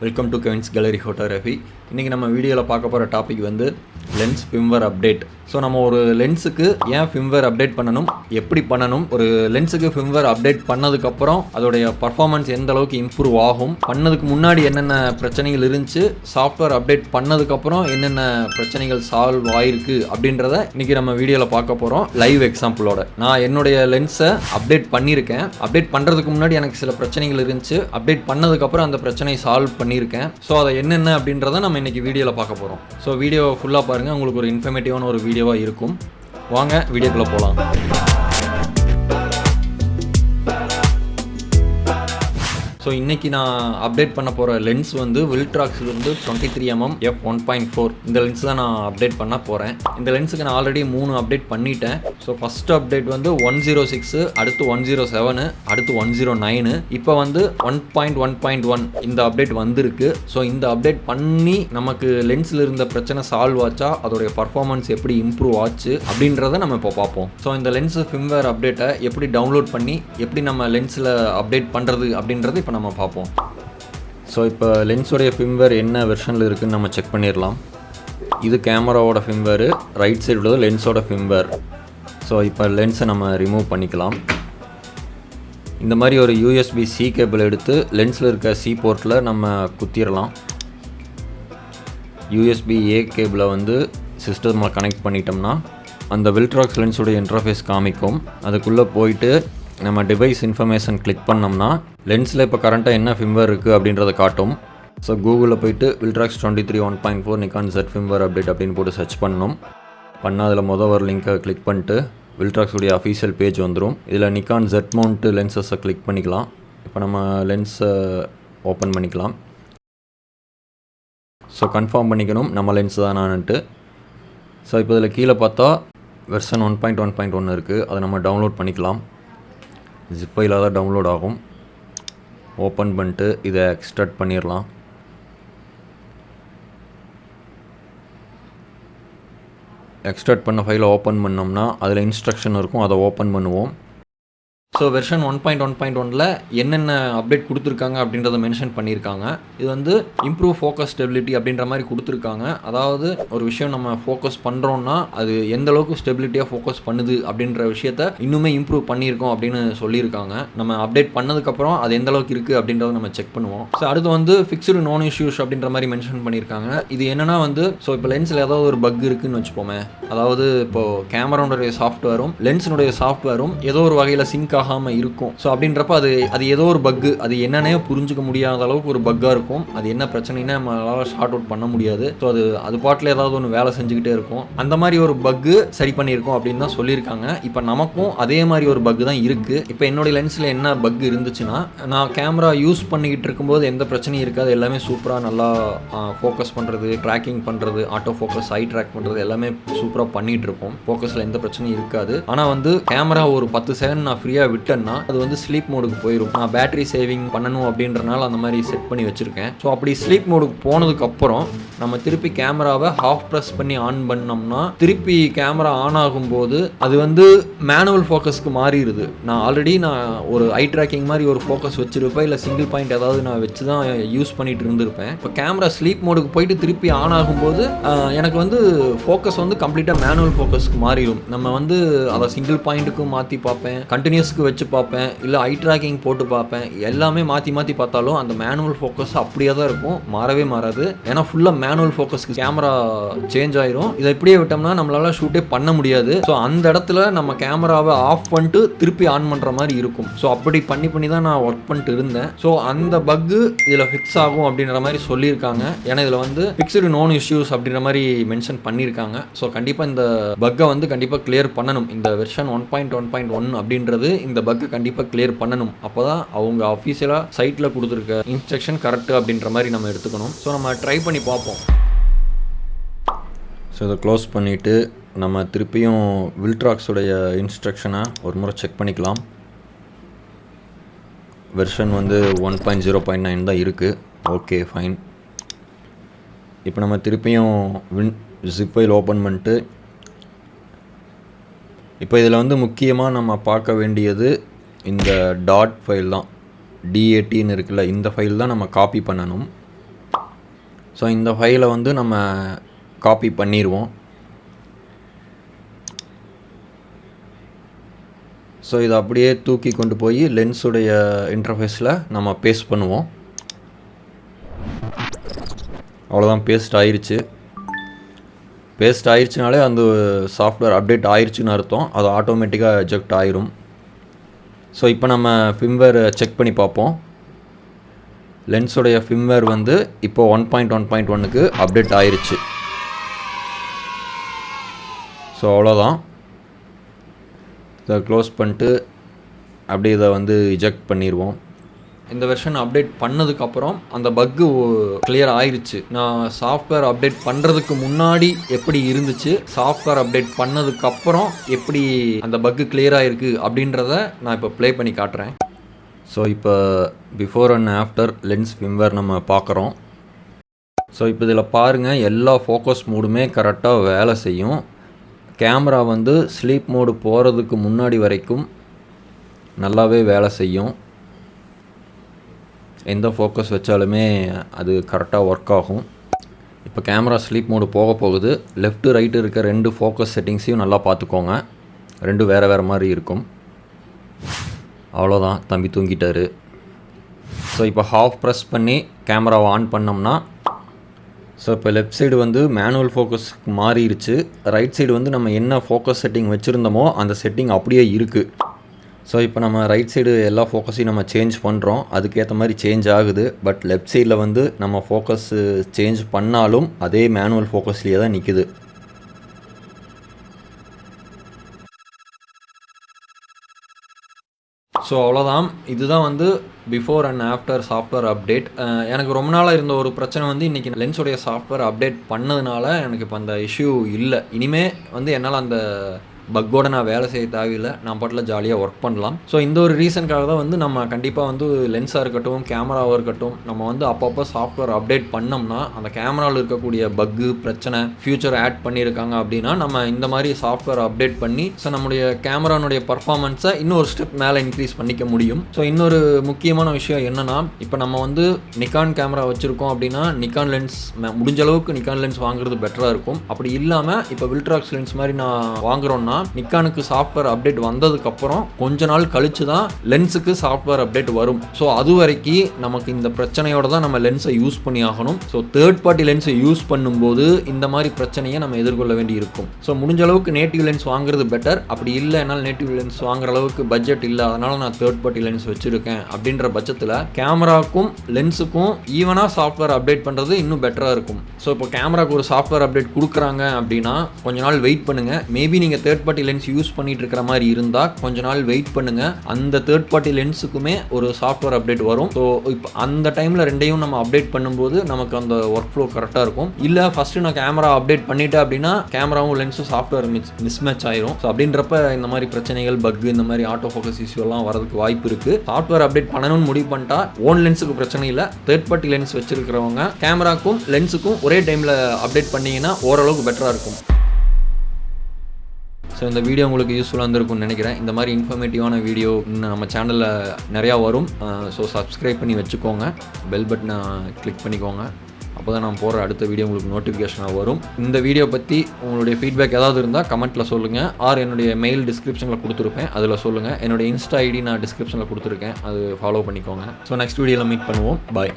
Welcome to Kevin's gallery photography. இன்றைக்கி நம்ம வீடியோவில் பார்க்க போகிற டாபிக் வந்து லென்ஸ் ஃபிம்வேர் அப்டேட். ஸோ நம்ம ஒரு லென்ஸுக்கு ஏன் ஃபிம்வேர் அப்டேட் பண்ணணும், எப்படி பண்ணணும், ஒரு லென்ஸுக்கு ஃபிம்வேர் அப்டேட் பண்ணதுக்கப்புறம் அதோடைய பர்ஃபார்மன்ஸ் எந்த அளவுக்கு இம்ப்ரூவ் ஆகும், பண்ணதுக்கு முன்னாடி என்னென்ன பிரச்சனைகள் இருந்துச்சு, சாஃப்ட்வேர் அப்டேட் பண்ணதுக்கப்புறம் என்னென்ன பிரச்சனைகள் சால்வ் ஆயிருக்கு அப்படின்றத இன்றைக்கி நம்ம வீடியோவில் பார்க்க போகிறோம் லைவ் எக்ஸாம்பிளோட. நான் என்னுடைய லென்ஸை அப்டேட் பண்ணியிருக்கேன். அப்டேட் பண்ணுறதுக்கு முன்னாடி எனக்கு சில பிரச்சனைகள் இருந்துச்சு, அப்டேட் பண்ணதுக்கப்புறம் அந்த பிரச்சனை சால்வ் பண்ணியிருக்கேன். ஸோ அதை என்னென்ன அப்படின்றத நம்ம இன்றைக்கி வீடியோவில் பார்க்க போகிறோம். ஸோ வீடியோ ஃபுல்லாக பாருங்கள், உங்களுக்கு ஒரு இன்ஃபர்மேட்டிவான ஒரு வீடியோவாக இருக்கும். வாங்க வீடியோக்குள்ளே போகலாம். ஸோ இன்றைக்கி நான் அப்டேட் பண்ண போகிற லென்ஸ் வந்து வில்ட்ராக்ஸ்லேருந்து 23mm f1.4 இந்த லென்ஸ் தான் நான் அப்டேட் பண்ண போகிறேன். இந்த லென்ஸுக்கு நான் ஆல்ரெடி 3 அப்டேட் பண்ணிட்டேன். ஸோ ஃபஸ்ட்டு அப்டேட் வந்து 106, அடுத்து 107, அடுத்து 109, இப்போ வந்து 1.1.1 இந்த அப்டேட் வந்திருக்கு. ஸோ இந்த அப்டேட் பண்ணி நமக்கு லென்ஸில் இருந்த பிரச்சனை சால்வ் ஆச்சா, அதோடைய பர்ஃபார்மன்ஸ் எப்படி இம்ப்ரூவ் ஆச்சு அப்படின்றத நம்ம இப்போ பார்ப்போம். ஸோ இந்த லென்ஸு ஃபிம்வேர் அப்டேட்டை எப்படி டவுன்லோட் பண்ணி எப்படி நம்ம லென்ஸில் அப்டேட் பண்ணுறது அப்படின்றது இப்போ நம்ம பார்ப்போம். ஸோ இப்போ லென்ஸோடைய ஃபிம்வேர் என்ன வெர்ஷனில் இருக்குதுன்னு நம்ம செக் பண்ணிடலாம். இது கேமராவோட ஃபிம்வேரு, ரைட் சைடு உள்ளது லென்ஸோட ஃபிம்வேர். ஸோ இப்போ லென்ஸை நம்ம ரிமூவ் பண்ணிக்கலாம். இந்த மாதிரி ஒரு USB-C கேபிள் எடுத்து லென்ஸில் இருக்க C போர்ட்டில் நம்ம குத்திடலாம். USB-A கேபிளை வந்து சிஸ்டமில் கனெக்ட் பண்ணிட்டோம்னா அந்த வில்ட்ராக்ஸ் லென்ஸோடைய இன்டர்ஃபேஸ் காமிக்கும். அதுக்குள்ளே போயிட்டு நம்ம டிவைஸ் இன்ஃபர்மேஷன் கிளிக் பண்ணோம்னா லென்ஸில் இப்போ கரண்ட்டாக என்ன ஃபிம்வேர் இருக்குது அப்படின்றத காட்டும். ஸோ கூகுளில் போயிட்டு வில்ட்ராக்ஸ் 23 1.4 நிக்கான் Z ஃபிம்வேர் அப்டேட் அப்படின்னு போட்டு சர்ச் பண்ணணும். பண்ணால் அதில் ஒரு லிங்கை கிளிக் பண்ணிட்டு வில்ட்ராக்ஸுடைய அஃபீஷியல் பேஜ் வந்துடும். இதில் நிக்கான் Z மவுண்ட் லென்சஸை கிளிக் பண்ணிக்கலாம். இப்போ நம்ம லென்ஸை ஓப்பன் பண்ணிக்கலாம். ஸோ கன்ஃபார்ம் பண்ணிக்கணும் நம்ம லென்ஸ் தானான்ட்டு. ஸோ இப்போ இதில் கீழே பார்த்தா வெர்ஷன் 1.1.1 இருக்குது. அதை நம்ம டவுன்லோட் பண்ணிக்கலாம். ஜிப் ஃபைலாக தான் டவுன்லோட் ஆகும். ஓப்பன் பண்ணிட்டு இதை எக்ஸ்ட்ராக்ட் பண்ணிடலாம். எக்ஸ்ட்ராக்ட் பண்ண ஃபைலை ஓப்பன் பண்ணோம்னா அதில் இன்ஸ்ட்ரக்ஷன் இருக்கும், அதை ஓப்பன் பண்ணுவோம். ஸோ வெர்ஷன் 1.1.1ல் என்னென்ன அப்டேட் கொடுத்துருக்காங்க அப்படின்றத மென்ஷன் பண்ணியிருக்காங்க. இது வந்து இம்ப்ரூவ் ஃபோக்கஸ் ஸ்டெபிலிட்டி அப்படின்ற மாதிரி கொடுத்துருக்காங்க. அதாவது ஒரு விஷயம் நம்ம ஃபோக்கஸ் பண்ணுறோன்னா அது எந்த அளவுக்கு ஸ்டெபிலிட்டியாக ஃபோக்கஸ் பண்ணுது அப்படின்ற விஷயத்த இன்னுமே இம்ப்ரூவ் பண்ணியிருக்கோம் அப்படின்னு சொல்லியிருக்காங்க. நம்ம அப்டேட் பண்ணதுக்கப்புறம் அது எந்த அளவுக்கு இருக்குது அப்படின்றத நம்ம செக் பண்ணுவோம். ஸோ அடுத்து வந்து ஃபிக்ஸ்டு நோன் இஷ்யூஸ் அப்படின்ற மாதிரி மென்ஷன் பண்ணியிருக்காங்க. இது என்னென்னா வந்து ஸோ இப்போ லென்ஸில் ஏதாவது ஒரு பக் இருக்குதுன்னு வச்சுப்போமே, அதாவது இப்போது கேமராவுடைய சாஃப்ட்வேரும் லென்ஸினுடைய சாஃப்ட்வேரும் ஏதோ ஒரு வகையில் சிங்க் ஆகாமல் இருக்கும். ஸோ அப்படின்றப்ப அது ஏதோ ஒரு பக்கு, அது என்னன்னே புரிஞ்சுக்க முடியாத அளவுக்கு ஒரு பக்காக இருக்கும். அது என்ன பிரச்சனைனா நம்மளால் ஷார்ட் அவுட் பண்ண முடியாது. ஸோ அது பாட்டில் ஏதாவது ஒன்று வேலை செஞ்சுக்கிட்டே இருக்கும். அந்த மாதிரி ஒரு பக்கு சரி பண்ணியிருக்கோம் அப்படின்னு தான் சொல்லியிருக்காங்க. இப்போ நமக்கும் அதே மாதிரி ஒரு பக்கு தான் இருக்குது. இப்போ என்னுடைய லென்ஸில் என்ன பக் இருந்துச்சுன்னா, நான் கேமரா யூஸ் பண்ணிக்கிட்டு இருக்கும்போது எந்த பிரச்சனையும் இருக்காது. எல்லாமே சூப்பராக நல்லா ஃபோக்கஸ் பண்ணுறது, ட்ராக்கிங் பண்ணுறது, ஆட்டோ ஃபோக்கஸ், ஐ ட்ராக் பண்ணுறது எல்லாமே சூப்பராக பண்ணிகிட்டு இருக்கும். ஃபோக்கஸில் எந்த பிரச்சனையும் இருக்காது. ஆனால் வந்து கேமரா ஒரு 10 செகண்ட் நான் ஃப்ரீயாக விட்டேன்னா அது வந்து ஸ்லீப் மோடுக்கு போயிடும். நான் பேட்டரி சேவிங் பண்ணணும் அப்படின்றனால அந்த மாதிரி செட் பண்ணி வச்சுருக்கேன். ஸோ அப்படி ஸ்லீப் மோடுக்கு போனதுக்கப்புறம் நம்ம திருப்பி கேமராவை ஹாஃப் ப்ரெஸ் பண்ணி ஆன் பண்ணோம்னா திருப்பி கேமரா ஆன் ஆகும்போது அது வந்து மேனுவல் ஃபோக்கஸ்க்கு மாறிடுது. நான் ஆல்ரெடி ஒரு ஐ ட்ராக்கிங் மாதிரி ஒரு ஃபோக்கஸ் வச்சுருப்பேன், இல்லை சிங்கிள் பாயிண்ட் ஏதாவது நான் வச்சு தான் யூஸ் பண்ணிட்டு இருந்திருப்பேன். இப்போ கேமரா ஸ்லீப் மோடுக்கு போயிட்டு திருப்பி ஆன் ஆகும்போது எனக்கு வந்து ஃபோக்கஸ் வந்து கம்ப்ளீட்டாக மேனுவல் ஃபோக்கஸ்க்கு மாறிடும். நம்ம வந்து அதை சிங்கிள் பாயிண்ட்டுக்கும் மாற்றி பார்ப்பேன், கண்டினியூஸ்க்கு வச்சு பார்ப்பேன், இல்லை ஐ ட்ராக்கிங் போட்டு பார்ப்பேன். எல்லாமே மாற்றி மாற்றி பார்த்தாலும் அந்த மேனுவல் ஃபோக்கஸ் அப்படியே தான் இருக்கும், மாறவே மாறாது. ஏன்னா ஃபுல்லாக மேனுவல் ஃபோக்கஸ்க்கு கேமரா சேஞ்ச் ஆயிரும். இதை இப்படியே விட்டோம்னா நம்மளால ஷூட்டே பண்ண முடியாது. ஸோ அந்த இடத்துல நம்ம கேமராவை ஆஃப் பண்ணிட்டு திருப்பி ஆன் பண்ணுற மாதிரி இருக்கும். ஸோ அப்படி பண்ணி தான் நான் ஒர்க் பண்ணிட்டு இருந்தேன். ஸோ அந்த பக்கு இதில் ஃபிக்ஸ் ஆகும் அப்படின்ற மாதிரி சொல்லியிருக்காங்க. ஏன்னா இதில் வந்து ஃபிக்ஸ்டு நோன் இஷ்யூஸ் அப்படின்ற மாதிரி மென்ஷன் பண்ணியிருக்காங்க. ஸோ கண்டிப்பாக இந்த பக்கை வந்து கண்டிப்பாக கிளியர் பண்ணணும். இந்த வெர்ஷன் 1.1.1 அப்படின்றது இந்த பக்கை கண்டிப்பாக கிளியர் பண்ணணும். அப்போ தான் அவங்க அஃபீஷியலாக சைட்டில் கொடுத்துருக்க இன்ஸ்ட்ரக்ஷன் கரெக்டு அப்படின்ற மாதிரி நம்ம எடுத்துக்கணும். ஸோ நம்ம ட்ரை பண்ணி பார்ப்போம். ஸோ இதை க்ளோஸ் பண்ணிவிட்டு நம்ம திருப்பியும் வில்ட்ராக்ஸுடைய இன்ஸ்ட்ரக்ஷனை ஒரு முறை செக் பண்ணிக்கலாம். வெர்ஷன் வந்து 1.0.9 தான் இருக்குது. Okay, fine. இப்போ நம்ம திருப்பியும் ஜிப் ஃபைல் ஓப்பன் பண்ணிட்டு இப்போ இதில் வந்து முக்கியமாக நம்ம பார்க்க வேண்டியது இந்த டாட் ஃபைல் தான். DATன்னு இருக்குல்ல, இந்த ஃபைல் தான் நம்ம காப்பி பண்ணணும். ஸோ இந்த ஃபைலை வந்து நம்ம காப்பி பண்ணிடுவோம். ஸோ இதை அப்படியே தூக்கி கொண்டு போய் லென்ஸுடைய இன்டர்ஃபேஸில் நம்ம பேஸ்ட் பண்ணுவோம். அவ்வளோதான், பேஸ்ட் ஆயிடுச்சு. பேஸ்ட் ஆயிடுச்சுனாலே அந்த சாஃப்ட்வேர் அப்டேட் ஆயிடுச்சுன்னு அர்த்தம். அது ஆட்டோமேட்டிக்காக எஜெக்ட் ஆயிரும். ஸோ இப்போ நம்ம ஃபிம்வேர் செக் பண்ணி பார்ப்போம். லென்ஸுடைய ஃபிம்வேர் வந்து இப்போ 1.1.1க்கு அப்டேட் ஆயிடுச்சு. ஸோ அவ்வளோதான். இதை க்ளோஸ் பண்ணிட்டு அப்படியே இதை வந்து இஜெக்ட் பண்ணிடுவோம். இந்த வெர்ஷன் அப்டேட் பண்ணதுக்கப்புறம் அந்த பக்கு கிளியர் ஆயிடுச்சு. நான் சாஃப்ட்வேர் அப்டேட் பண்ணுறதுக்கு முன்னாடி எப்படி இருந்துச்சு, சாஃப்ட்வேர் அப்டேட் பண்ணதுக்கப்புறம் எப்படி அந்த பக்கு கிளியர் ஆகிருக்கு அப்படின்றத நான் இப்போ ப்ளே பண்ணி காட்டுறேன். ஸோ இப்போ before and after lens firmware நம்ம பார்க்குறோம். ஸோ இப்போ இதில் பாருங்கள், எல்லா ஃபோக்கஸ் மோடுமே கரெக்டாக வேலை செய்யும். கேமரா வந்து ஸ்லீப் மோடு போகிறதுக்கு முன்னாடி வரைக்கும் நல்லாவே வேலை செய்யும். எந்த ஃபோக்கஸ் வச்சாலுமே அது கரெக்டாக ஒர்க் ஆகும். இப்போ கேமரா ஸ்லீப் மோடு போக போகுது. லெஃப்ட்டு ரைட்டு இருக்க 2 ஃபோக்கஸ் செட்டிங்ஸையும் நல்லா பார்த்துக்கோங்க. 2 வேறு மாதிரி இருக்கும். அவ்வளோதான், தம்பி தூங்கிட்டாரு. ஸோ இப்போ ஹாஃப் ப்ரெஸ் பண்ணி கேமராவை ஆன் பண்ணோம்னா, ஸோ இப்போ லெஃப்ட் சைடு வந்து மேனுவல் ஃபோக்கஸ்க்கு மாறிடுச்சு. ரைட் சைடு வந்து நம்ம என்ன ஃபோக்கஸ் செட்டிங் வச்சுருந்தோமோ அந்த செட்டிங் அப்படியே இருக்குது. ஸோ இப்போ நம்ம ரைட் சைடு எல்லா ஃபோக்கஸையும் நம்ம சேஞ்ச் பண்ணுறோம். அதுக்கேற்ற மாதிரி சேஞ்ச் ஆகுது. பட் லெஃப்ட் சைடில் வந்து நம்ம ஃபோக்கஸ் சேஞ்ச் பண்ணாலும் அதே மேனுவல் ஃபோக்கஸ்லேயே தான் நிற்குது. ஸோ அவ்வளோதான். இதுதான் வந்து before and after software update. எனக்கு ரொம்ப நாளாக இருந்த ஒரு பிரச்சனை வந்து இன்றைக்கி லென்ஸுடைய சாஃப்ட்வேர் அப்டேட் பண்ணதுனால எனக்கு இப்போ அந்த இஷ்யூ இல்லை. இனிமேல் வந்து என்னால் அந்த பக்கோட நான் வேலை செய்ய தேவையில்லை. நான் பாட்டில் ஜாலியாக ஒர்க் பண்ணலாம். ஸோ இந்த ஒரு ரீசனுக்காக தான் வந்து நம்ம கண்டிப்பாக வந்து லென்ஸாக இருக்கட்டும், கேமராவாக இருக்கட்டும், நம்ம வந்து அப்பப்போ சாஃப்ட்வேர் அப்டேட் பண்ணோம்னா அந்த கேமராவில் இருக்கக்கூடிய பக்கு பிரச்சனை ஃபியூச்சர் ஆட் பண்ணியிருக்காங்க அப்படின்னா நம்ம இந்த மாதிரி சாஃப்ட்வேர் அப்டேட் பண்ணி ஸோ நம்முடைய கேமரானுடைய பர்ஃபார்மன்ஸை இன்னொரு ஸ்டெப் மேலே இன்க்ரீஸ் பண்ணிக்க முடியும். ஸோ இன்னொரு முக்கியமான விஷயம் என்னென்னா, இப்போ நம்ம வந்து நிக்கான் கேமரா வச்சுருக்கோம் அப்படின்னா நிக்கான் லென்ஸ் முடிஞ்ச அளவுக்கு நிக்கான் லென்ஸ் வாங்குறது பெட்டராக இருக்கும். அப்படி இல்லாமல் இப்போ வில்ட்ராக்ஸ் லென்ஸ் மாதிரி நான் வாங்குறோன்னா நிக்கானுக்கு சாஃப்ட்வேர் அப்டேட் வந்ததுக்கப்புறம் கொஞ்ச நாள் கழிச்சு தான் லென்ஸுக்கு சாஃப்ட்வேர் அப்டேட் வரும். ஸோ அது வரைக்கும் நமக்கு இந்த பிரச்சனையோட தான் நம்ம லென்ஸை யூஸ் பண்ணி ஆகணும். ஸோ தேர்ட் பார்ட்டி லென்ஸை யூஸ் பண்ணும்போது இந்த மாதிரி பிரச்சனையை நம்ம எதிர்கொள்ள வேண்டி இருக்கும். ஸோ முடிஞ்ச அளவுக்கு நேட்டிவ் லென்ஸ் வாங்குறது பெட்டர். அப்படி இல்லை, என்னால் நேட்டிவ் லென்ஸ் வாங்குற அளவுக்கு பட்ஜெட் இல்லை, அதனால நான் தேர்ட் பார்ட்டி லென்ஸ் வச்சிருக்கேன் அப்படின்ற பட்சத்தில் கேமராக்கும் லென்ஸுக்கும் ஈவனாக சாஃப்ட்வேர் அப்டேட் பண்ணுறது இன்னும் பெட்டராக இருக்கும். ஸோ இப்போ கேமராக்கு ஒரு சாஃப்ட்வேர் அப்டேட் கொடுக்குறாங்க அப்படின்னா கொஞ்ச நாள் வெயிட் பண்ணுங்கள். மேபி நீங்கள் தேர்ட் பார்ட்டி லென்ஸ் யூஸ் பண்ணிட்டு இருக்கிற மாதிரி இருந்தால் கொஞ்ச நாள் வெயிட் பண்ணுங்க. அந்த தேர்ட் பார்ட்டி லென்ஸுக்குமே ஒரு சாஃப்ட்வேர் அப்டேட் வரும். ஸோ இப்போ அந்த டைமில் ரெண்டையும் நம்ம அப்டேட் பண்ணும்போது நமக்கு அந்த ஒர்க் ஃப்ளோ கரெக்டாக இருக்கும். இல்லை ஃபஸ்ட்டு நான் கேமரா அப்டேட் பண்ணிட்டேன் அப்படின்னா கேமராவும் லென்ஸும் சாஃப்ட்வேர் மிஸ்மேட்ச் ஆயிரும். ஸோ அப்படின்றப்ப இந்த மாதிரி பிரச்சனைகள், பக், இந்த மாதிரி ஆட்டோ ஃபோக்கஸ் இஷ்யூ எல்லாம் வரதுக்கு வாய்ப்பு இருக்குது. சாஃப்ட்வேர் அப்டேட் பண்ணணும்னு முடிவு பண்ணிட்டா ஓன் லென்ஸுக்கு பிரச்சனை இல்லை. தேர்ட் பார்ட்டி லென்ஸ் வச்சிருக்கிறவங்க கேமராக்கும் லென்ஸுக்கும் ஒரே டைமில் அப்டேட் பண்ணிங்கன்னா ஓரளவுக்கு பெட்டராக இருக்கும். ஸோ இந்த வீடியோ உங்களுக்கு யூஸ்ஃபுல்லாக இருந்திருக்கும்னு நினைக்கிறேன். இந்த மாதிரி இன்ஃபர்மேட்டிவான வீடியோ நம்ம சேனலில் நிறையா வரும். ஸோ சப்ஸ்கிரைப் பண்ணி வச்சுக்கோங்க, பெல் பட்டனை கிளிக் பண்ணிக்கோங்க. அப்போ தான் நான் போடுற அடுத்த வீடியோ உங்களுக்கு நோட்டிஃபிகேஷனாக வரும். இந்த வீடியோ பற்றி உங்களுடைய ஃபீட்பேக் ஏதாவது இருந்தால் கமெண்ட்டில் சொல்லுங்கள். ஆர் என்னுடைய மெயில் டிஸ்கிரிப்ஷனில் கொடுத்துருப்பேன், அதில் சொல்லுங்கள். என்னுடைய இன்ஸ்டா ஐடி நான் டிஸ்கிரிப்ஷனில் கொடுத்துருக்கேன், அது ஃபாலோ பண்ணிக்கோங்க. ஸோ நெக்ஸ்ட் வீடியோவில் மீட் பண்ணுவோம். பாய்.